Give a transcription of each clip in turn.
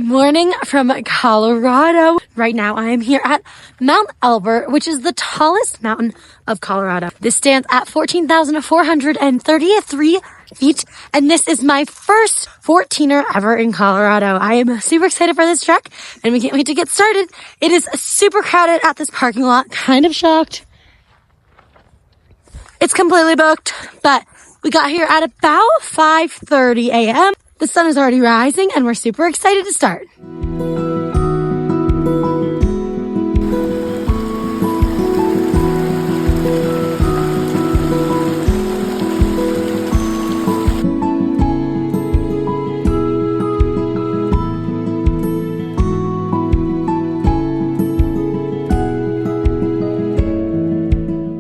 morning from Colorado. Right now I am here at Mount Elbert, which is the tallest mountain of Colorado. This stands at 14,433 feet, and this is my first 14er ever in Colorado. I am super excited for this trek, and we can't wait to get started. It is super crowded at this parking lot. Kind of shocked. It's completely booked, but we got here at about 5:30 a.m. The sun is already rising, and we're super excited to start.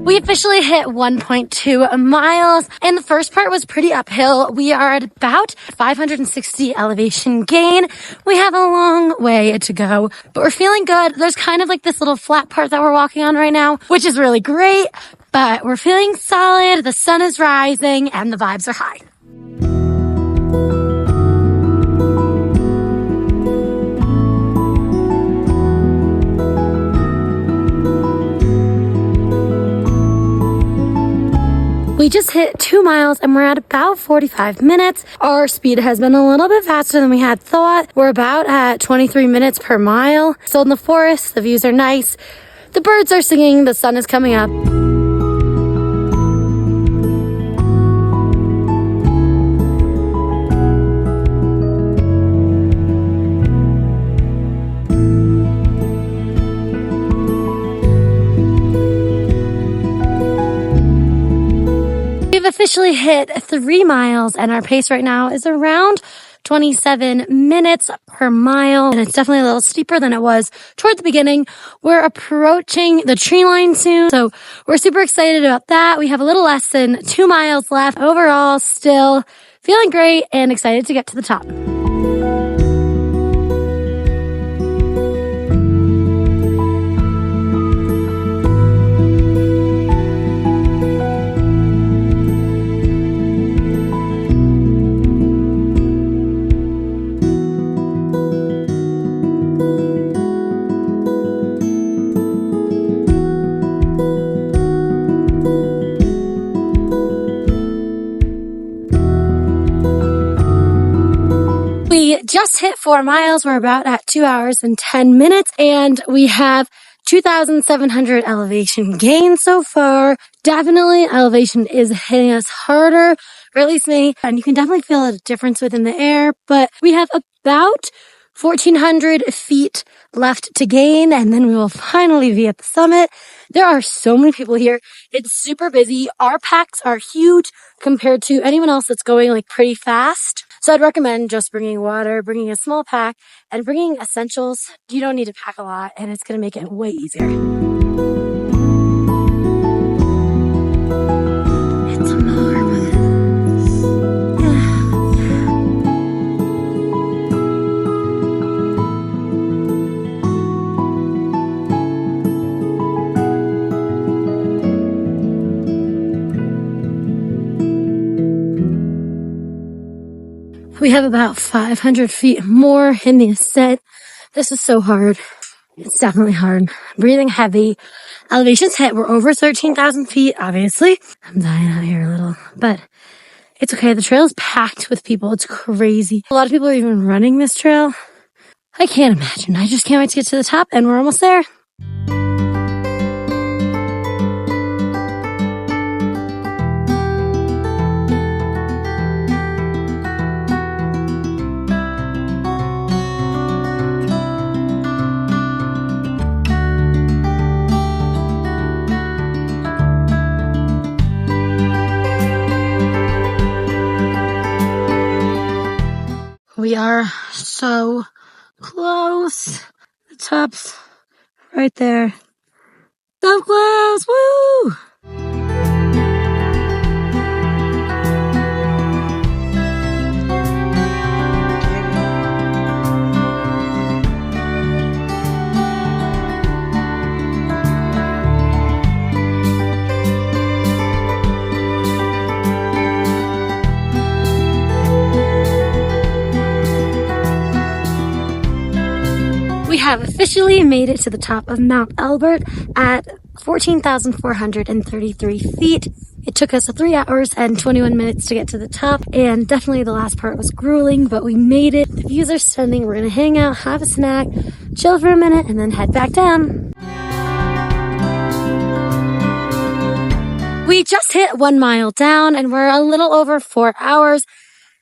We officially hit 1.2 miles, and the first part was pretty uphill. We are at about 560 elevation gain. We have a long way to go, but we're feeling good. There's kind of like this little flat part that we're walking on right now, which is really great, but we're feeling solid. The sun is rising and the vibes are high. We just hit 2 miles and we're at about 45 minutes. Our speed has been a little bit faster than we had thought. We're about at 23 minutes per mile. Still in the forest, the views are nice. The birds are singing, the sun is coming up. Officially hit 3 miles, and our pace right now is around 27 minutes per mile, and it's definitely a little steeper than it was toward the beginning. We're approaching the tree line soon, so we're super excited about that. We have a little less than 2 miles left. Overall, still feeling great and excited to get to the top. We just hit 4 miles. We're about at 2 hours and 10 minutes, and we have 2,700 elevation gain so far. Definitely elevation is hitting us harder, or at least me, and you can definitely feel a difference within the air, but we have about 1,400 feet left to gain, and then we will finally be at the summit. There are so many people here. It's super busy. Our packs are huge compared to anyone else that's going like pretty fast. So I'd recommend just bringing water, bringing a small pack, and bringing essentials. You don't need to pack a lot, and it's going to make it way easier. It's enormous. We have about 500 feet more in the ascent. This is so hard. It's definitely hard. Breathing heavy. Elevations hit. We're over 13,000 feet, obviously. I'm dying out here a little, but it's okay. The trail is packed with people. It's crazy. A lot of people are even running this trail. I can't imagine. I just can't wait to get to the top, and we're almost there. We are so close. The top's right there. So close! Woo! have officially made it to the top of Mount Elbert at 14,433 feet. It took us 3 hours and 21 minutes to get to the top, and definitely the last part was grueling, but we made it. The views are stunning. We're gonna hang out, have a snack, chill for a minute, and then head back down. We just hit 1 mile down and we're a little over 4 hours.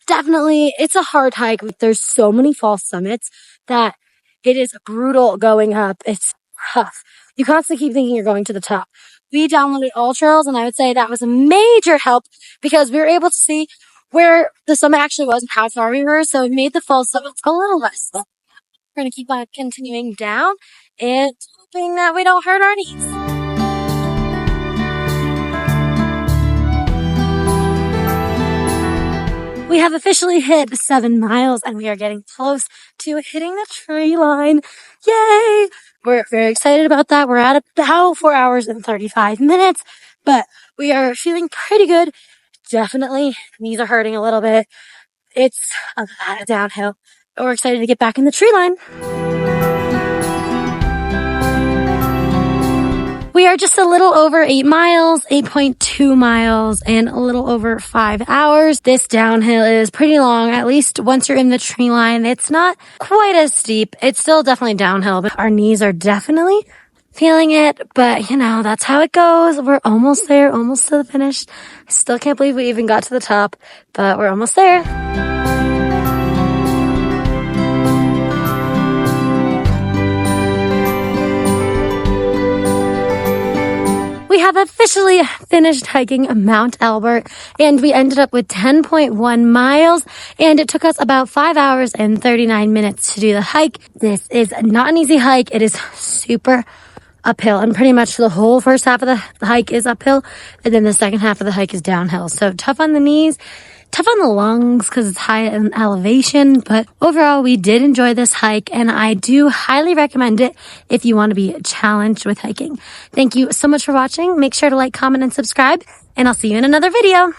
Definitely, it's a hard hike. There's so many false summits that it is brutal going up. It's tough. You constantly keep thinking you're going to the top. We downloaded all trails, and I would say that was a major help because we were able to see where the summit actually was and how far we were. So it made the false summits a little less. We're going to keep on continuing down and hoping that we don't hurt our knees. We have officially hit 7 miles and we are getting close to hitting the tree line. Yay! We're very excited about that. We're at about 4 hours and 35 minutes, but we are feeling pretty good. Definitely, knees are hurting a little bit. It's a lot of downhill, but we're excited to get back in the tree line. We are just a little over 8 miles, 8.2 miles, and a little over 5 hours. This downhill is pretty long. At least once you're in the tree line, it's not quite as steep. It's still definitely downhill, but our knees are definitely feeling it. But, you know, that's how it goes. We're almost there, almost to the finish. I still can't believe we even got to the top, but we're almost there. We have officially finished hiking Mount Elbert, and we ended up with 10.1 miles, and it took us about 5 hours and 39 minutes to do the hike. This is not an easy hike. It is super uphill, and pretty much the whole first half of the hike is uphill, and then the second half of the hike is downhill. So tough on the knees, tough on the lungs because it's high in elevation, but overall we did enjoy this hike, and I do highly recommend it if you want to be challenged with hiking. Thank you so much for watching. Make sure to like, comment, and subscribe, and I'll see you in another video.